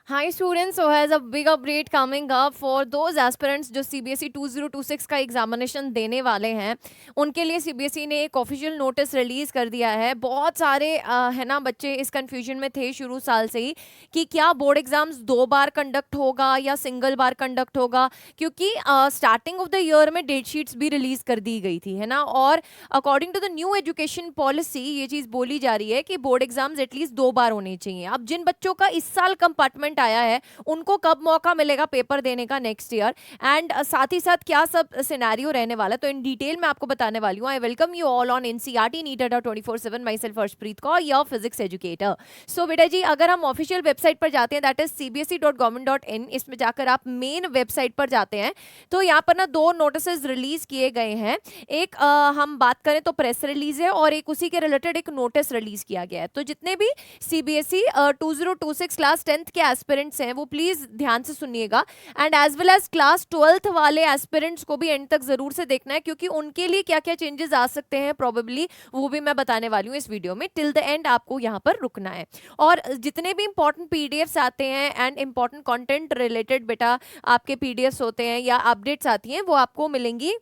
Hi students, so has a big update coming up for those aspirants जो CBSE 2026 का examination देने वाले हैं उनके लिए CBSE ने एक ऑफिशियल नोटिस रिलीज कर दिया है। बहुत सारे है ना बच्चे इस कंफ्यूजन में थे शुरू साल से ही कि क्या बोर्ड एग्जाम्स 2 बार कंडक्ट होगा या सिंगल बार कंडक्ट होगा, क्योंकि स्टार्टिंग ऑफ द ईयर में डेट शीट्स भी रिलीज कर दी गई थी, है ना। और according to the new education policy ये चीज बोली जा रही है कि बोर्ड एग्जाम्स एटलीस्ट 2 बार होने चाहिए। अब जिन बच्चों का इस साल कंपार्टमेंट आया है उनको कब मौका मिलेगा पेपर देने का नेक्स्ट ईयर, एंड साथ ही साथ क्या सब सिनेरियो रहने वाला है, तो इन डिटेल में आपको बताने वाली हूँ। I welcome you all on NCERT NEET Adda 24/7। Myself Harshpreet Kaur, your physics educator. So बेटा जी, अगर हम ऑफिशियल वेबसाइट पर जाते हैं दैट इज cbse.government.in, इसमें जाकर आप मेन वेबसाइट पर जाते हैं तो यहाँ पर ना 2 नोटिस रिलीज किए गए हैं। एक हम बात करें तो प्रेस रिलीज है और एक उसी के रिलेटेड एक नोटिस रिलीज किया गया है। तो जितने भी CBSE 2026 क्लास 10th के एस्पिरेंट्स हैं वो प्लीज ध्यान से सुनिएगा, and as well as class 12th वाले एस्पिरेंट्स को भी एंड तक जरूर से देखना है, क्योंकि उनके लिए क्या क्या चेंजेस आ सकते हैं प्रोबेबली वो भी मैं बताने वाली हूँ इस वीडियो में। टिल द एंड आपको यहाँ पर रुकना है। और जितने भी इंपॉर्टेंट पीडीएफ्स आते हैं एंड इंपॉर्टेंट कंटेंट रिलेटेड बेटा आपके पीडीएफ्स होते हैं या अपडेट्स आती हैं वो आपको मिलेंगी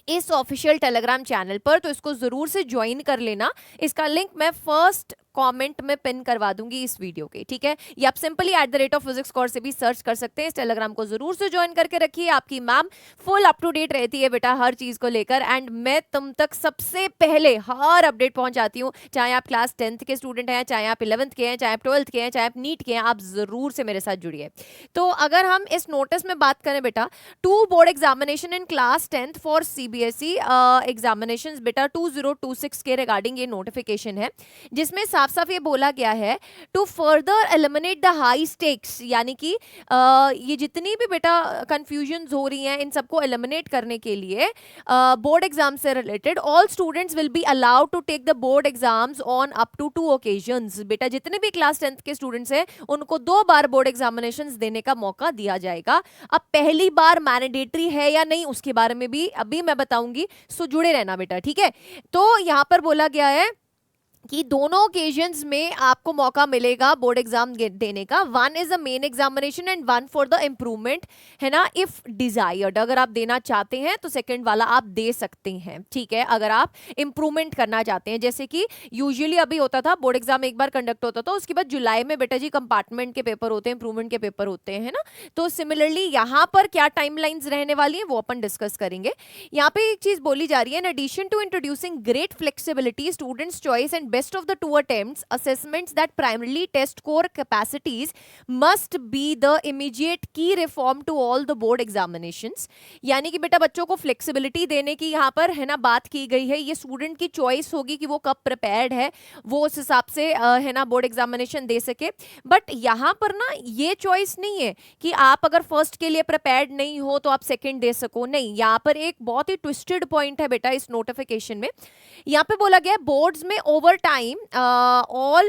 इस ऑफिशियल टेलीग्राम चैनल पर, तो इसको जरूर से ज्वाइन कर लेना। इसका लिंक मैं फर्स्ट कमेंट में पिन करवा दूंगी इस वीडियो के, ठीक है। या आप सिंपली @physicscore से भी सर्च कर सकते हैं। इस टेलीग्राम को जरूर से ज्वाइन करके रखिए। आपकी ma'am full up to date रहती है बेटा हर चीज को लेकर, एंड मैं तुम तक सबसे पहले हर अपडेट पहुंचाती हूँ। चाहे आप क्लास 10th के स्टूडेंट हैं, चाहे आप 11th के हैं, चाहे आप 12th के हैं, चाहे आप नीट के हैं, आप जरूर से मेरे साथ जुड़िए। तो अगर हम इस नोटिस में बात करें बेटा, 2 board examination in class 10th for CBSE examination बेटा 2026 के रिगार्डिंग ये नोटिफिकेशन है, जिसमें साफ साफ ये बोला गया है to further eliminate the high stakes, यानी कि ये जितनी भी बेटा कंफ्यूजन्स हो रही हैं इन सबको एलिमिनेट करने के लिए बोर्ड एग्जाम से related all students will be allowed to take the board exams on up to 2 occasions. बेटा जितने भी क्लास 10th के स्टूडेंट्स हैं उनको 2 बार बोर्ड एग्जामिनेशंस देने का मौका दिया जाएगा। अब पहली बार मैंडेटरी है या नहीं उसके बारे में भी अभी मैं बताऊंगी, सो जुड़े रहना बेटा, ठीक है। तो यहां पर बोला गया है कि दोनों ओकेजन्स में आपको मौका मिलेगा बोर्ड एग्जाम देने का। One is a main examination and one for the improvement, है ना, इफ डिजायर्ड। अगर आप देना चाहते हैं तो सेकंड वाला आप दे सकते हैं, ठीक है। अगर आप इम्प्रूवमेंट करना चाहते हैं, जैसे कि यूजुअली अभी होता था बोर्ड एग्जाम एक बार कंडक्ट होता था, उसके बाद जुलाई में बेटा जी कंपार्टमेंट के पेपर होते हैं, इम्प्रूवमेंट के पेपर होते हैं, है ना। तो सिमिलरली यहाँ पर क्या टाइमलाइंस रहने वाली है वो अपन डिस्कस करेंगे। यहाँ पे एक चीज बोली जा रही है, in addition to introducing great flexibility students choice and best of the 2 attempts assessments that primarily test core capacities must be the immediate key reform to all the board examinations। यानी कि बेटा बच्चों को फ्लेक्सिबिलिटी देने की यहाँ पर है ना बात की गई है। ये स्टूडेंट की चॉइस होगी कि वो कब प्रिपेयर्ड है, वो उस हिसाब से है ना बोर्ड एग्जामिनेशन दे सके। बट यहाँ पर ना ये चॉइस नहीं है कि आप अगर फर्स्ट के लिए प्रिपेयर्ड नहीं हो तो आप सेकंड दे सको, नहीं। यहाँ पर एक बहुत ही ट्विस्टेड पॉइंट है बेटा इस नोटिफिकेशन में। यहाँ पे बोला गया बोर्ड्स में over time all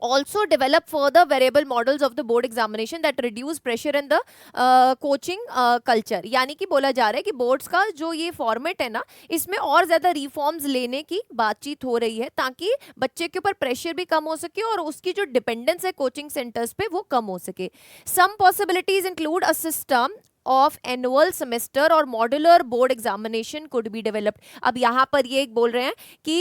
also develop further variable models of the board examination that reduce pressure in the coaching culture। यानी कि बोला जा रहा है कि बोर्ड्स का जो ये फॉर्मेट है ना इसमें और ज्यादा रिफॉर्म्स लेने की बातचीत हो रही है, ताकि बच्चे के ऊपर प्रेशर भी कम हो सके और उसकी जो डिपेंडेंस है कोचिंग सेंटर्स पे वो कम हो सके। Some possibilities include a system of annual semester और modular board examination could be developed. अब यहाँ पर ये एक बोल रहे हैं कि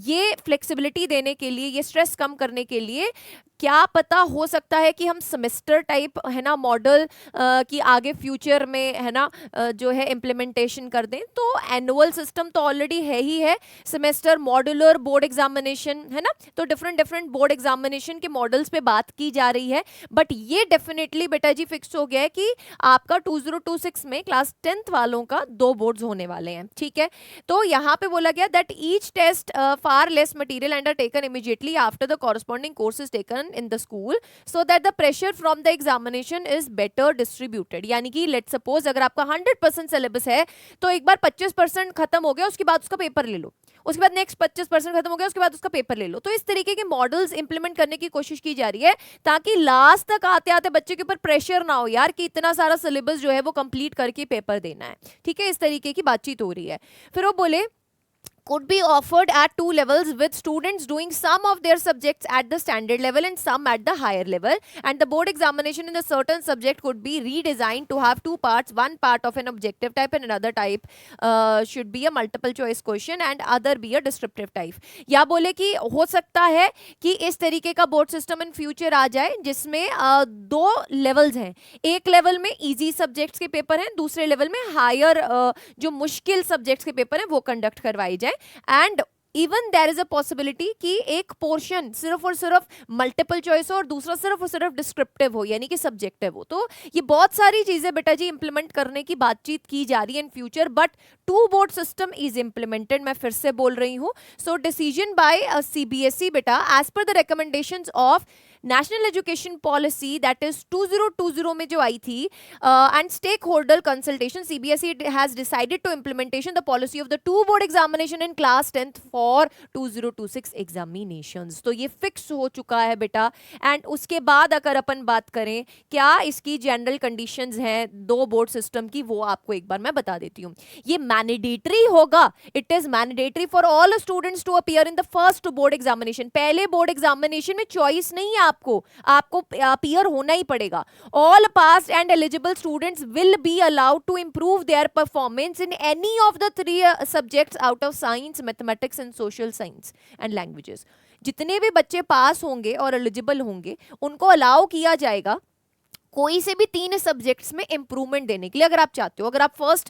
ये फ्लेक्सिबिलिटी देने के लिए, ये स्ट्रेस कम करने के लिए क्या पता हो सकता है कि हम सेमेस्टर टाइप है ना मॉडल की आगे फ्यूचर में है ना जो है इम्प्लीमेंटेशन कर दें। तो एनुअल सिस्टम तो ऑलरेडी है ही है, सेमेस्टर मॉड्यूलर बोर्ड एग्जामिनेशन, है ना। तो डिफरेंट डिफरेंट बोर्ड एग्जामिनेशन के मॉडल्स पे बात की जा रही है, बट ये डेफिनेटली बेटा जी फिक्स हो गया है कि आपका 2026 में क्लास 10th वालों का 2 बोर्ड्स होने वाले हैं, ठीक है। तो यहाँ पे बोला गया that each test far less material and are taken immediately after the corresponding course is taken in the school so that the pressure from the examination is better distributed। यानी कि लेट सपोज अगर आपका 100% syllabus है तो एक बार 25% खत्म हो गया उसके बाद उसका पेपर ले लो, उसके बाद नेक्स्ट 25% खत्म हो गया उसके बाद उसका पेपर ले लो। तो इस तरीके के मॉडल्स इंप्लीमेंट करने की कोशिश की जा रही है ताकि लास्ट तक आते आते बच्चे के ऊपर प्रेशर ना हो यार कि इतना सारा सिलेबस जो है वो कंप्लीट करके पेपर देना है, ठीक है। इस तरीके की बातचीत हो रही है। फिर वो बोले could be offered at two levels, with students doing some of their subjects at the standard level and some at the higher level, and the board examination in a certain subject could be redesigned to have two parts, one part of an objective type and another type should be a multiple choice question and other be a descriptive type. या बोले कि हो सकता है कि इस तरीके का बोर्ड सिस्टम इन फ्यूचर आ जाए जिसमें दो लेवल्स हैं, एक लेवल में इजी सब्जेक्ट्स के पेपर हैं, दूसरे लेवल में हायर जो मुश्किल सब्जेक्ट्स के पेपर हैं वो कंडक्ट करवाए जाए, and even there is a possibility कि एक पोर्शन सिर्फ और सिर्फ मल्टीपल चॉइस हो और दूसरा सिर्फ और सिर्फ डिस्क्रिप्टिव हो, यानी कि सब्जेक्टिव हो. तो ये बहुत सारी चीजें बेटा जी इंप्लीमेंट करने की बातचीत की जा रही है in future, but two board system is implemented. मैं फिर से बोल रही हूँ. सो डिसीजन बाय CBSE बेटा as per the recommendations of national education policy that is 2020 में जो आई थी and stakeholder consultation, CBSE has decided to implementation the policy of the two board examination in class 10th for 2026 examinations. तो ये fix हो चुका है बेटा. एंड उसके बाद अगर अपन बात करें क्या इसकी जनरल कंडीशंस हैं दो बोर्ड सिस्टम की, वो आपको एक बार मैं बता देती हूँ. ये मैंडेटरी होगा. It is mandatory for all students to appear in the first board examination. पहले बोर्ड एग्जामिनेशन में चॉइस नहीं है, आपको अपीयर होना ही पड़ेगा. All pass and eligible students will be allowed to improve their performance in any of the 3 subjects out of science, mathematics and social science and languages. जितने भी बच्चे पास होंगे और एलिजिबल होंगे उनको अलाउ किया जाएगा कोई से भी 3 सब्जेक्ट्स में इंप्रूवमेंट देने के लिए. अगर आप चाहते हो, अगर आप फर्स्ट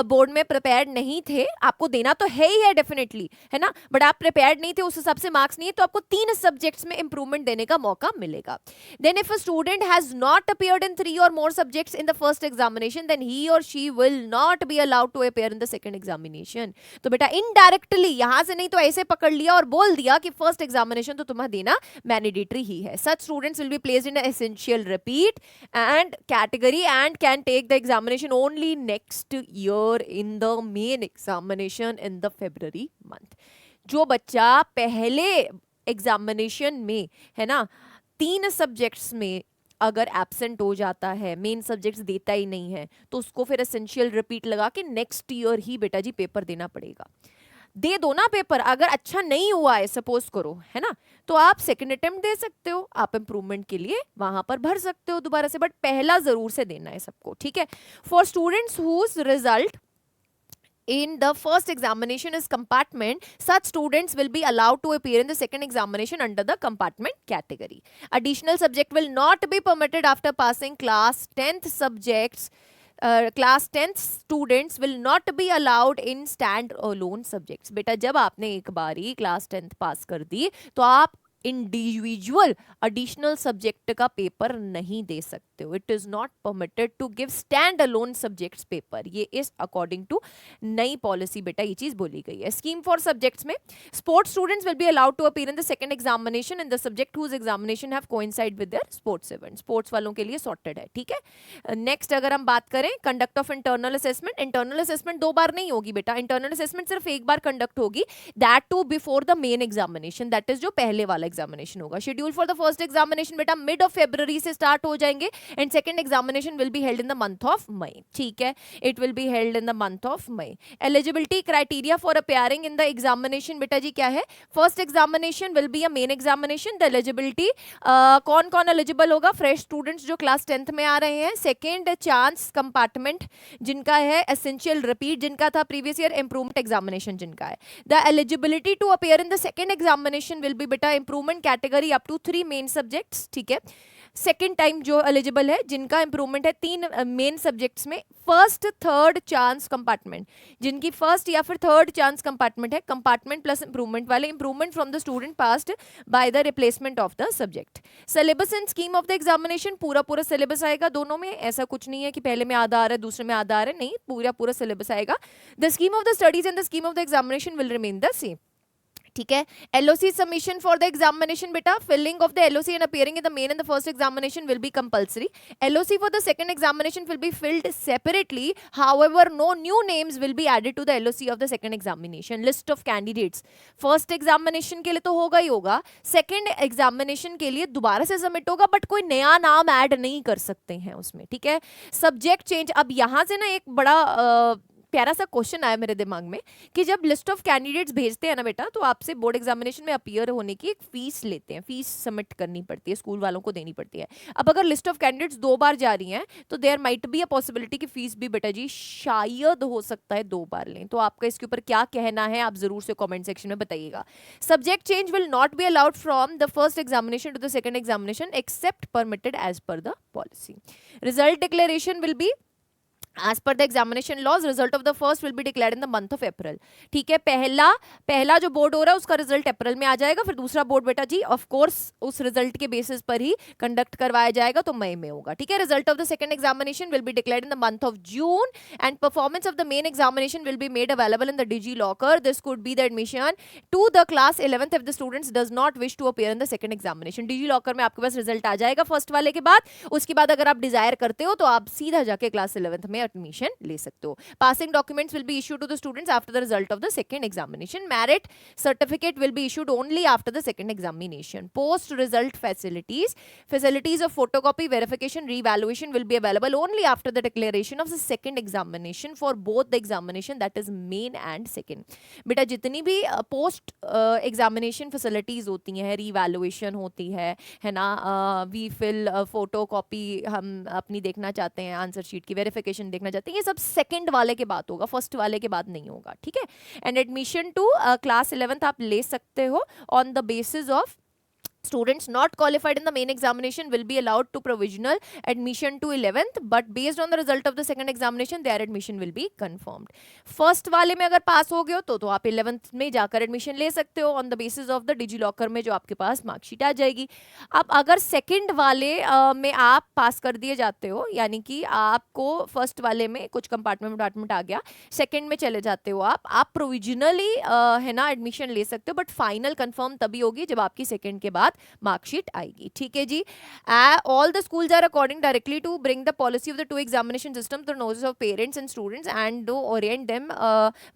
बोर्ड में प्रिपेयर्ड नहीं थे, आपको देना तो है ही है डेफिनेटली, है ना, बट आप प्रिपेयर्ड नहीं थे, उस हिसाब से मार्क्स नहीं है, तो आपको 3 सब्जेक्ट्स में इंप्रूवमेंट देने का मौका मिलेगा. Then if a student has not appeared in 3 or more subjects in the first examination, then he or she will not be allowed to appear in the second examination. तो बेटा indirectly यहां से नहीं तो ऐसे पकड़ लिया और बोल दिया कि फर्स्ट एग्जामिनेशन तो तुम्हें देना मैंडेटरी ही है. सच students will be placed in essential repeat and category and can take the examination only next year in the main examination in the February month. जो बच्चा पहले एग्जामिनेशन में, है ना, 3 सब्जेक्ट्स में अगर एब्सेंट हो जाता है, मेन सब्जेक्ट्स देता ही नहीं है, तो उसको फिर एसेंशियल रिपीट लगा के नेक्स्ट ईयर ही बेटा जी पेपर देना पड़ेगा. दे दो ना पेपर. अगर अच्छा नहीं हुआ है सपोज करो, है ना, तो आप सेकंड अटेम्प्ट दे सकते हो, आप इंप्रूवमेंट के लिए वहां पर भर सकते हो दोबारा से, बट पहला जरूर से देना है सबको. ठीक है. For students whose result in the first examination is compartment, such students will be allowed to appear in the second examination under the compartment category. Additional subject will not be permitted after passing class 10th subjects. Class 10th students will not be allowed in stand alone subjects. बेटा जब आपने एक बारी class 10th पास कर दी तो आप individual additional subject का पेपर नहीं दे सकते हो. It is not permitted to give stand alone subjects paper. ये इज अकॉर्डिंग टू नई पॉलिसी बेटा ये चीज बोली गई है. स्कीम फॉर सब्जेक्ट्स में sports students will be allowed to appear in the second examination in the subject whose examination have coincide with their sports event. Sports वालों के लिए सॉर्टेड है. ठीक है. नेक्स्ट अगर हम बात करें conduct of internal assessment. Internal assessment 2 बार नहीं होगी बेटा. इंटरनल असेसमेंट सिर्फ एक बार कंडक्ट होगी, that to before the main examination, that is जो पहले वाला एग्जामिनेशन होगा. Schedule for the first examination बेटा मिड ऑफ February से स्टार्ट हो जाएंगे and second examination will be held in the month of May. ठीक है. It will be held in the month of May. Eligibility criteria for appearing in the examination बेटा जी क्या है? First examination will be a main examination. The eligibility कौन कौन eligible होगा? Fresh students जो class 10th में आ रहे हैं, सेकेंड चांस कंपार्टमेंट जिनका है, एसेंशियल रिपीट जिनका था प्रीवियस ईयर, इंप्रूवमेंट एग्जामिनेशन जिनका है. The eligibility to appear in the second examination will be बेटा improvement category up to 3 main subjects. ठीक है. सेकेंड टाइम जो एलिजिबल है जिनका इंप्रूवमेंट है 3 मेन सब्जेक्ट्स में, फर्स्ट थर्ड चांस कंपार्टमेंट जिनकी फर्स्ट या फिर थर्ड चांस कंपार्टमेंट है, कंपार्टमेंट प्लस इंप्रूवमेंट वाले, improvement from the student passed by the replacement of the subject. Syllabus and scheme of the examination, पूरा पूरा syllabus आएगा दोनों में. ऐसा कुछ नहीं है कि पहले में आधा आ रहा है दूसरे में आधा आ रहा है, नहीं, पूरा पूरा सिलेबस आएगा. The scheme of the studies and the scheme of the examination will remain the same. ठीक है. LOC submission for the examination बेटा, filling of the LOC and appearing in the main and the first examination will be compulsory. LOC for the second examination will be filled separately. However no new names will be added to the LOC of the second examination. List of candidates first examination के लिए तो होगा ही होगा, second examination के लिए दोबारा से submit होगा, बट कोई नया नाम ऐड नहीं कर सकते हैं उसमें. ठीक है. सब्जेक्ट चेंज, अब यहां से ना एक बड़ा प्यारा सा क्वेश्चन आया मेरे दिमाग में कि जब लिस्ट ऑफ कैंडिडेट्स भेजते हैं ना बेटा, तो आपसे बोर्ड एग्जामिनेशन में अपीयर होने की एक फीस लेते हैं, फीस सबमिट करनी पड़ती है, स्कूल वालों को देनी पड़ती है। अब अगर लिस्ट ऑफ कैंडिडेट्स 2 बार जा रही हैं तो there might be a possibility कि फीस भी बेटा जी शायद हो सकता है 2 बार लें। तो आपका इसके ऊपर क्या कहना है, आप जरूर से कमेंट सेक्शन में बताइएगा। Subject change will not be allowed from the first examination to the second examination except permitted as per the policy. Result declaration will be as per the examination laws, result of the first will be declared in the month of April। ठीक है, पहला जो board हो रहा है उसका result अप्रैल में आ जाएगा, फिर दूसरा बोर्ड बेटा जी ऑफ कोर्स उस रिजल्ट के बेसिस पर ही कंडक्ट करवाया जाएगा, तो मई में होगा। ठीक है, result of the second examination will be declared in the month of June and performance of the main examination will be made available in the DigiLocker. This could be the admission to the class 11th if the students does not wish to appear in the second examination। DigiLocker में आपके पास result आ जाएगा first वाले के बाद, उसके बाद अगर आप डिजायर करते हो तो आप सीधा जाके क्लास 11th में एडमिशन ले सकते हो। Passing documents will be issued to the students after the result of the second examination. Merit certificate will be issued only after the second examination. Post result facilities of photocopy verification revaluation will be available only after the declaration of the second examination for both the examination that is main and second. बेटा जितनी भी post examination facilities होती हैं, revaluation होती है ना, we fill photocopy हम अपनी देखना चाहते हैं, आंसर शीट की वेरिफिकेशन देखना चाहते हैं, ये सब सेकंड वाले के बाद होगा, फर्स्ट वाले के बाद नहीं होगा। ठीक है, and admission to class 11th आप ले सकते हो on the basis of students not qualified in the main examination will be allowed to provisional admission to 11th, but based on the result of the second examination their admission will be confirmed। First वाले में अगर पास हो गए हो तो आप 11th में जाकर एडमिशन ले सकते हो on the basis of the DigiLocker में जो आपके पास मार्कशीट आ जाएगी। अब अगर सेकंड वाले में आप पास कर दिए जाते हो, यानी कि आपको फर्स्ट वाले में कुछ कंपार्टमेंट आ गया, सेकंड में चले जाते हो आप प्रोविजनली है ना एडमिशन ले सकते हो, बट फाइनल कंफर्म तभी होगी जब आपकी सेकंड के बाद मार्कशीट आएगी। ठीक है जी, all the schools are according directly to bring the policy of the two examination system to notice of parents and students and do orient them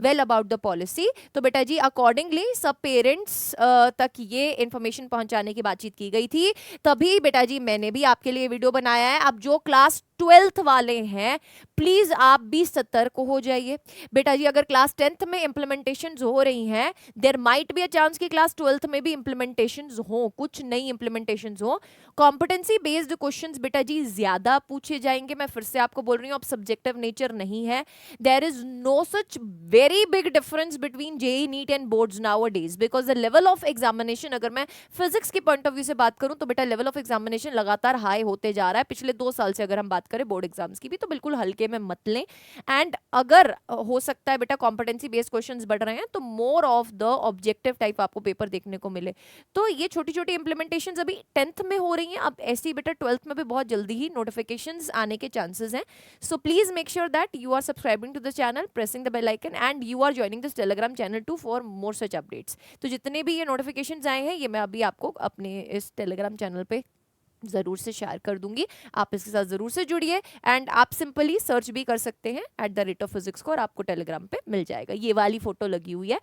well about the policy. तो बेटा जी accordingly सब parents तक ये information पहुंचाने की बातचीत की गई थी, तभी बेटा जी मैंने भी आपके लिए वीडियो बनाया है। अब जो क्लास 12th वाले हैं प्लीज आप भी सतर्क हो जाइए बेटा जी। अगर क्लास 10th में इंप्लीमेंटेशन हो रही हैं, there might be a chance कि क्लास 12th में भी इंप्लीमेंटेशन हो, कुछ नई इंप्लीमेंटेशन हो। कॉम्पिटेंसी बेस्ड क्वेश्चंस बेटा जी ज्यादा पूछे जाएंगे, मैं फिर से आपको बोल रही हूँ, अब सब्जेक्टिव नेचर नहीं है। There is no such very big difference between JEE NEET and boards nowadays because the level of examination, अगर मैं फिजिक्स के पॉइंट ऑफ व्यू से बात करूं तो बेटा लेवल ऑफ एग्जामिनेशन लगातार हाई होते जा रहा है। पिछले 2 साल से अगर हम बात करें बोर्ड एग्जाम्स की भी, तो बिल्कुल हल्के में मत लें। एंड अगर हो सकता है बेटा कॉम्पिटेंसी बेस्ड क्वेश्चंस बढ़ रहे हैं तो more of the objective type आपको पेपर देखने को मिले। तो ये छोटी छोटी इंप्लीमेंटेशन अभी 10th में हो रही हैं, अब ऐसी बेटा 12th में भी बहुत जल्दी ही नोटिफिकेशंस आने के चांसेस हैं। So please make sure that you are subscribing to the channel, pressing the bell icon and you are joining this Telegram channel to for more such updates. तो जितने भी ये नोटिफिकेशंस आए हैं ये मैं अभी आपको अपने इस टेलीग्राम चैनल पे ज़रूर से शेयर कर दूंगी, आप इसके साथ ज़रूर से जुड़िए। एंड आप सिंपली सर्च भी कर सकते हैं @theratefphysics को और आपको टेलीग्राम पे मिल जाएगा। ये वाली फोटो लगी हुई है,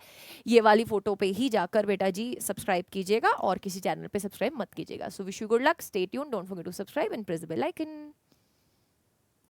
ये वाली फोटो पे ही जाकर बेटा जी सब्सक्राइब कीजिएगा और किसी चैनल पे सब्सक्राइब मत कीजिएगा। So wish you good luck, stay tuned, don't forget to subscribe and press the bell icon.